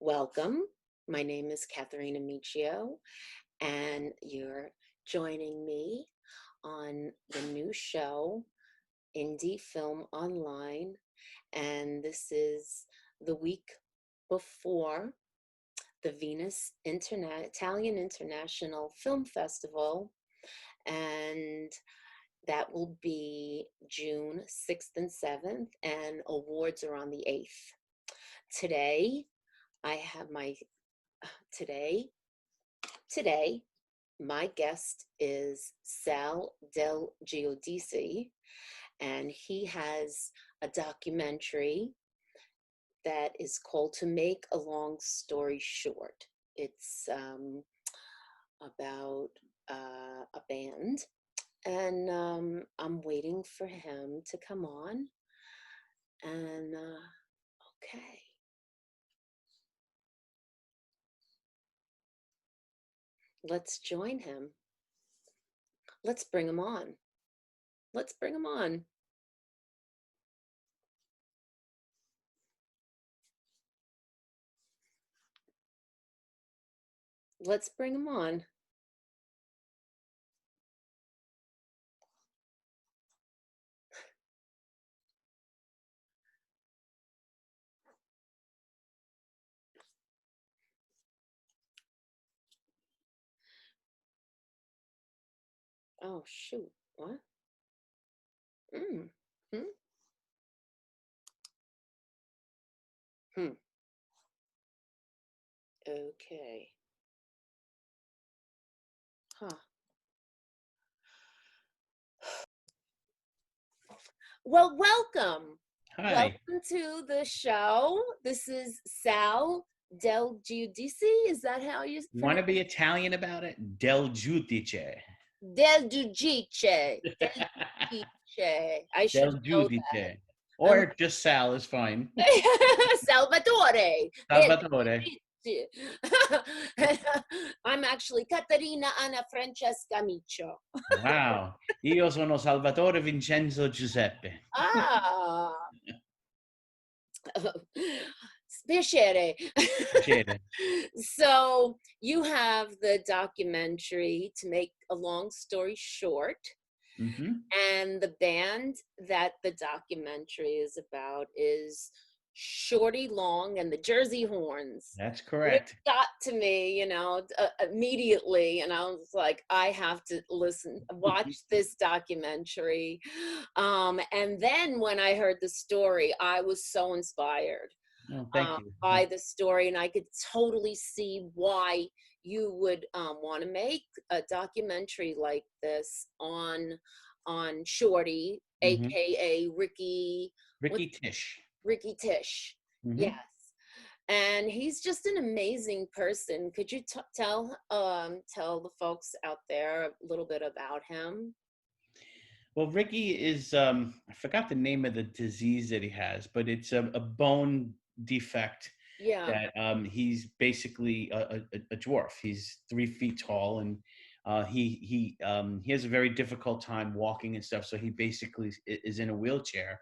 Welcome. My name is Kathrina Miccio, and you're joining me on the new show, Indie Film Online. And this is the week before the Italian International Film Festival. And that will be June 6th and 7th, and awards are on the 8th. Today, I have my today my guest is Sal DelGiudice, and he has a documentary that is called To Make a Long Story Short. It's about a band, and I'm waiting for him to come on. And okay. Let's join him. Let's bring him on. Let's bring him on. Let's bring him on. Oh, shoot. What? Hmm. Hmm. Okay. Huh. Well, welcome. Hi. Welcome to the show. This is Sal DelGiudice. Is that how you Want pronounce to be Italian about it? Del Giudice. Del Giudice? Del Giudice. I should Del know Giudice. that. Or just Sal is fine. Salvatore. Del Salvatore. Giudice. I'm actually Caterina Anna Francesca Miccio. Wow. Io sono Salvatore Vincenzo Giuseppe. Ah. Piacere. Piacere. So you have the documentary To Make a Long Story Short, Mm-hmm. and the band that the documentary is about is Shorty Long and the Jersey Horns, That's which correct. got to me, immediately, and I was like, I have to watch this documentary. And then when I heard the story, I was so inspired Oh, thank you. by the story, and I could totally see why you would want to make a documentary like this on Shorty, Mm-hmm. aka Ricky. What's Ricky Tish. Ricky Tish? Mm-hmm. Yes, and he's just an amazing person. Could you tell the folks out there a little bit about him? Well, Ricky is, I forgot the name of the disease that he has, but it's a bone defect Yeah. that he's basically a dwarf. He's 3 feet tall, and he has a very difficult time walking and stuff. So he basically is in a wheelchair.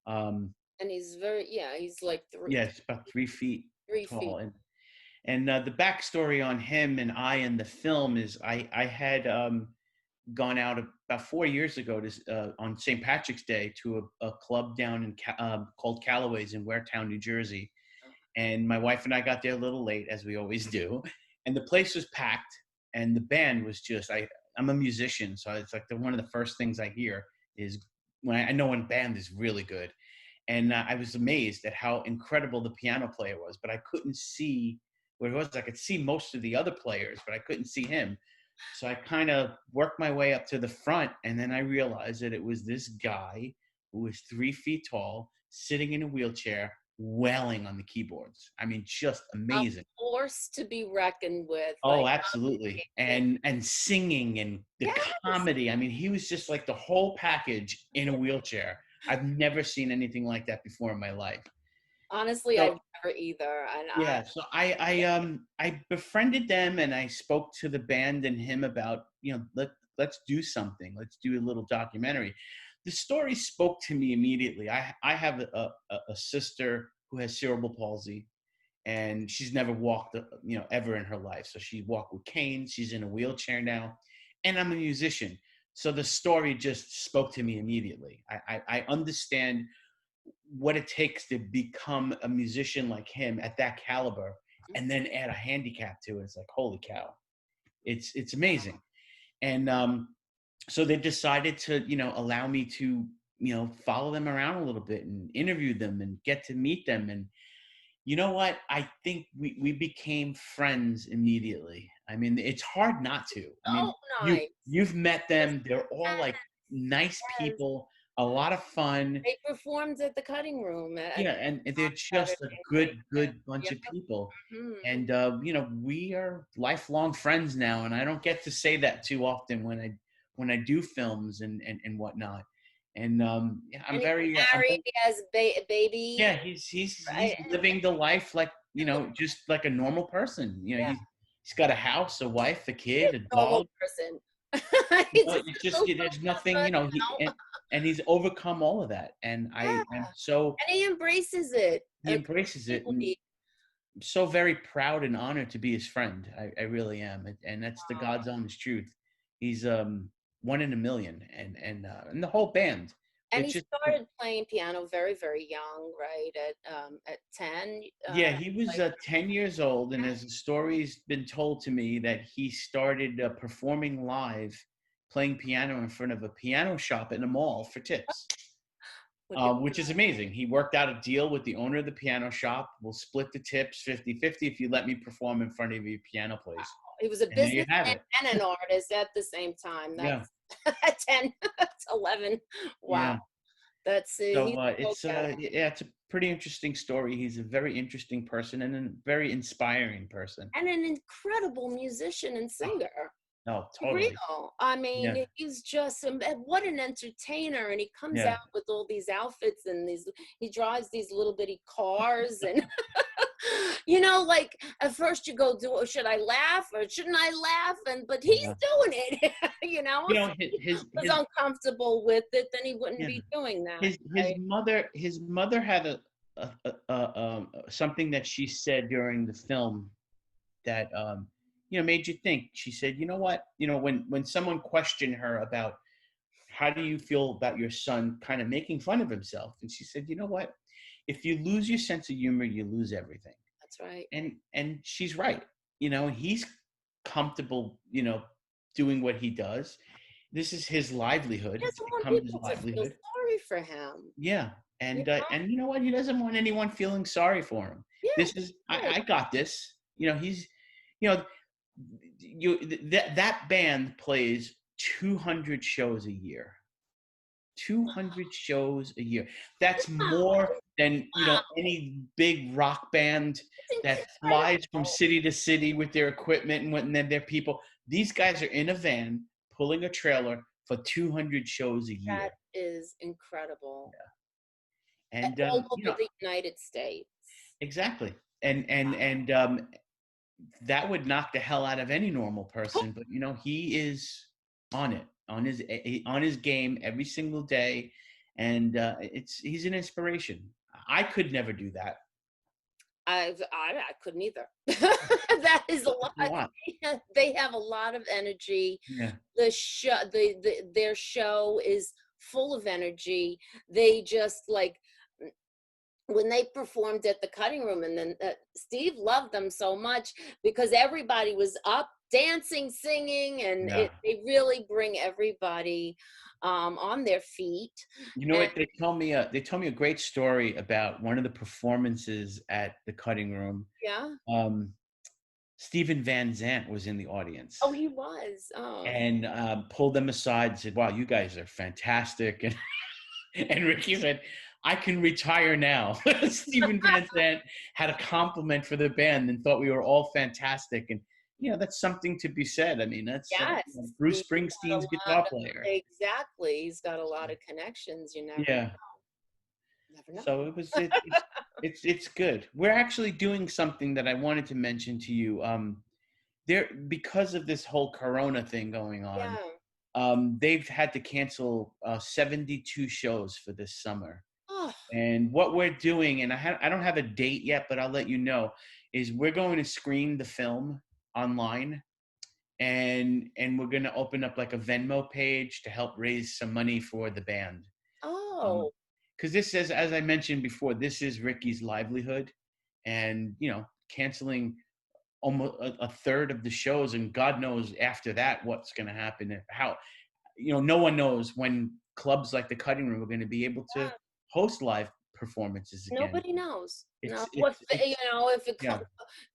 Um, And he's like yeah, it's about 3 feet 3 feet. tall, and the backstory on him and I in the film is I had gone out about 4 years ago to on St. Patrick's Day to a club down in called Callaway's in Waretown, New Jersey. And my wife and I got there a little late, as we always do, and the place was packed. And the band was just I'm a musician, so it's like one of the first things I hear is when I know when band is really good. And I was amazed at how incredible the piano player was, but I couldn't see what it was. I could see most of the other players, but I couldn't see him. So I kind of worked my way up to the front, and then I realized that it was this guy who was 3 feet tall, sitting in a wheelchair, wailing on the keyboards. I mean, just A amazing. force to be reckoned with, Oh, like absolutely. amazing. And singing and the Yes. comedy. I mean, he was just like the whole package in a wheelchair. I've never seen anything like that before in my life. Honestly, So I've never either. And yeah, so I befriended them, and I spoke to the band and him about, let's do something. Let's do a little documentary. The story spoke to me immediately. I have a sister who has cerebral palsy, and she's never walked, ever in her life. So she walked with canes. She's in a wheelchair now, and I'm a musician. So the story just spoke to me immediately. I understand what it takes to become a musician like him at that caliber, and then add a handicap to it. It's like, holy cow, it's amazing. And so they decided to, allow me to, follow them around a little bit and interview them and get to meet them. And you know what? I think we became friends immediately. I mean, it's hard not to. I mean, Oh, nice. you've met Yes, them. They're all like nice yes. people, a lot of fun. They performed at the cutting room Yeah, at and they're on just a Saturday night. good bunch Yeah. of people. Mhm. And we are lifelong friends now, and I don't get to say that too often when I do films and whatnot. And yeah, And he's I'm married, very, he has yeah, baby, he's right? living the life like, just like a normal person. Yeah, He's got a house, a wife, a he's kid, a a normal dog. person. He's just It's just so there's nothing, good, and he's overcome all of that. And Yeah, I'm so and he embraces it, he embraces it, and completely. I'm so very proud and honored to be his friend. I really am. And that's the Wow. God's honest truth. He's one in a million, and the whole band. And It's he just started playing piano very, very young, right? At 10, Yeah, he was like 10 years old, and as the story's been told to me that he started performing live, playing piano in front of a piano shop in a mall for tips, look at which is amazing. He worked out a deal with the owner of the piano shop. We'll split the tips 50-50 if you let me perform in front of your piano place. he was a And there you businessman have it. and an artist at the same time. Yeah, That's at 10, that's 11. Wow. yeah. He's So a go-getter yeah, it's a pretty interesting story. He's a very interesting person and a very inspiring person. and an incredible musician and Oh, singer. no, For totally. real. I Yeah, mean, he's just what an entertainer, and he comes yeah. out with all these outfits and he drives these little bitty cars and like at first you go, do should I laugh or shouldn't I laugh? But he's Yeah. doing it. You If know, he was uncomfortable with it, then he wouldn't yeah, be doing that, his right? mother had something that she said during the film that made you think. She said, "You know what? When someone questioned her about how do you feel about your son kind of making fun of himself, and she said, you know what? If you lose your sense of humor, you lose everything." That's right. And she's right. He's comfortable, doing what he does. This is his livelihood. He It's doesn't want become his people to feel livelihood. sorry for him. Yeah. You And you know what? He doesn't want anyone feeling sorry for him. Yeah, This is right. I got this. He's you know that band plays 200 shows a year. 200 shows a year. That's more than, Wow, any big rock band it's that flies from incredible. city to city with their equipment and then their people. These guys are in a van pulling a trailer for 200 shows a That year. is incredible. And All over the United States. exactly. And that would knock the hell out of any normal person, but he is on it, on his game every single day, and he's an inspiration. I could never do that. I couldn't either. That is a lot. A lot. They have a lot of energy. Yeah. Their show is full of energy. They just like when they performed at the cutting room, and then Steve loved them so much because everybody was up dancing, singing, and Yeah. they really bring everybody on their feet. You know And what? They told me a great story about one of the performances at the cutting room. yeah, Um, Stephen Van Zandt was in the audience oh, he was. Oh, and pulled them aside and said, "Wow, you guys are fantastic." And Ricky said, "I can retire now." Stephen Van Zandt had a compliment for the band and thought we were all fantastic. And, that's something to be said. I mean, that's yes, Bruce he's got a Springsteen's lot guitar of player. exactly. He's got a lot of connections. You Yeah. never know. So it's good. We're actually doing something that I wanted to mention to you. There, because of this whole Corona thing going on, Yeah. they've had to cancel 72 shows for this summer. Oh, And what we're doing, and I don't have a date yet, but I'll let you know, is we're going to screen the film online, and we're going to open up like a Venmo page to help raise some money for the band. Oh, Because this is, as I mentioned before, this is Ricky's livelihood, and canceling almost a third of the shows, and God knows after that what's going to happen. And how no one knows when clubs like the Cutting Room are going to be able to yeah. host live performances again. Nobody knows. No, It's if it yeah,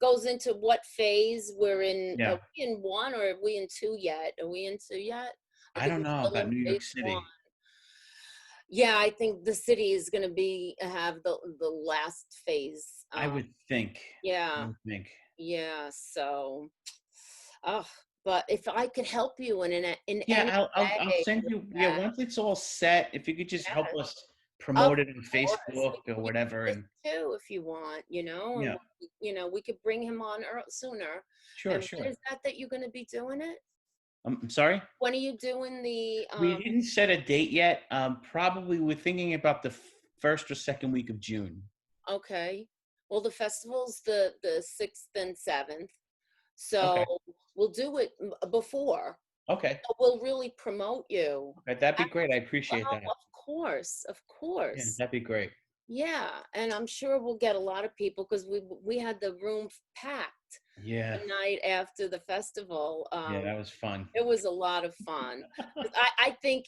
goes into what phase we're in. Are yeah. we in one or are we in two yet? Are we in two yet? I I think don't we're know still about in New York phase one. City. Yeah, I think the city is going to be have the last phase. I would think. I Yeah, would think. yeah. So, oh, but if I could help you in Yeah, any I'll way send with you. Yeah, that, once it's all set, if you could just help yes, us of promote it on course. Facebook or We can whatever, do this and too if you want, and yeah, we could bring him on sooner. sure, And when sure. is that you're going to be doing it? I'm sorry. When are you doing the We didn't set a date yet. Probably we're thinking about the first or second week of June. Okay. Well, the festival's the 6th and 7th. So Okay. we'll do it before. Okay. We'll really promote you. Okay. That'd be great. I appreciate Oh, that. of course, of Yeah, course. that'd be great. Yeah, and I'm sure we'll get a lot of people because we had the room packed Yeah. the night after the festival. Yeah, that was fun. It was a lot of fun. 'Cause I think,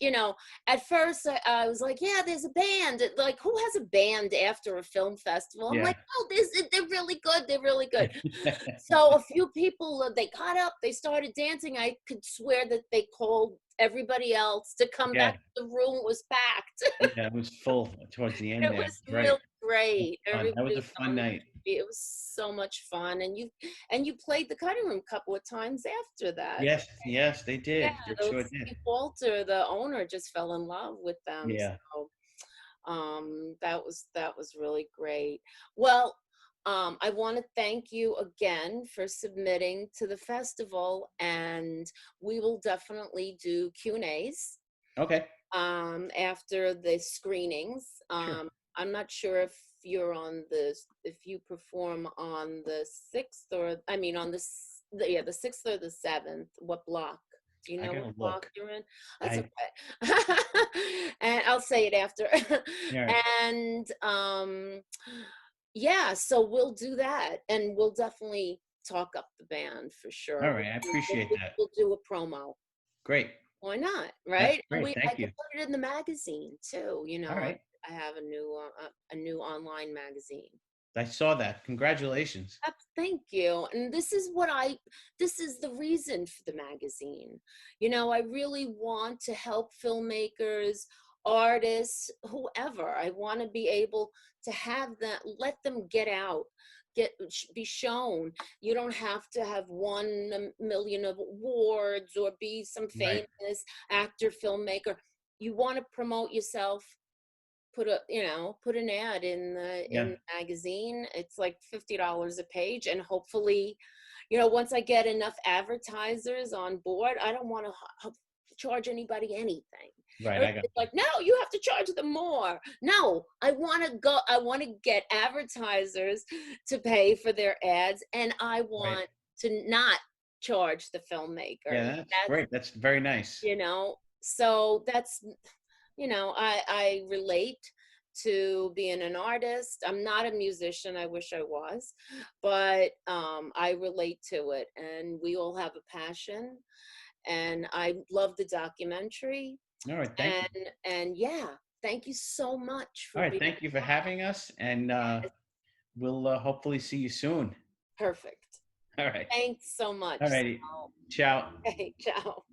at first I was like, yeah, there's a band. Like, who has a band after a film festival? I'm Yeah. like, oh, they're really good. They're really good. So a few people, they got up, they started dancing. I could swear that they called everybody else to come back. Yeah. The room was packed. Yeah. It was full towards the end It there. was Right. really great. Fun. That Everybody was a was fun on night. it was so much fun. And you played the cutting room a couple of times after that. Yes. Yes, they Yeah, did. They sure did. Steve Walter, the owner, just fell in love with them. Yeah. So that was really great. Well, I want to thank you again for submitting to the festival, and we will definitely do Q&As Okay. after the screenings. Sure. I'm not sure if you perform on the 6th, or I mean on the 6th or the 7th. What block? Do you I know what gotta block look. you're in? That's I okay. And I'll say it after. Yeah. And yeah, so we'll do that, and we'll definitely talk up the band for sure. All right. I appreciate that. We'll do a promo. Great. Why not? That's Right? And great. I Thank could you. put it in the magazine too. All right. I have a new online magazine. I saw that. Congratulations. Thank you. And this is the reason for the magazine. I really want to help filmmakers, artists, whoever. I want to be able to have that, let them get out, be shown. You don't have to have 1 million of awards or be some Right. famous actor, filmmaker. You want to promote yourself, put an ad in Yeah. the magazine. It's like $50 a page, and hopefully, once I get enough advertisers on board, I don't want to charge anybody anything. Right. I got Everybody's like, no, you have to charge them more. No, I want to get advertisers to pay for their ads, and I right. want to not charge the filmmaker. Yeah, that's That's, great. That's very nice. so I relate to being an artist. I'm not a musician. I wish I was, but I relate to it, and we all have a passion. And I love the documentary, All right. Thank you. and yeah, thank you so much All for right. being Thank you for having us, and we'll hopefully see you soon. perfect. All right. Thanks so much. All righty. Ciao. Okay, ciao.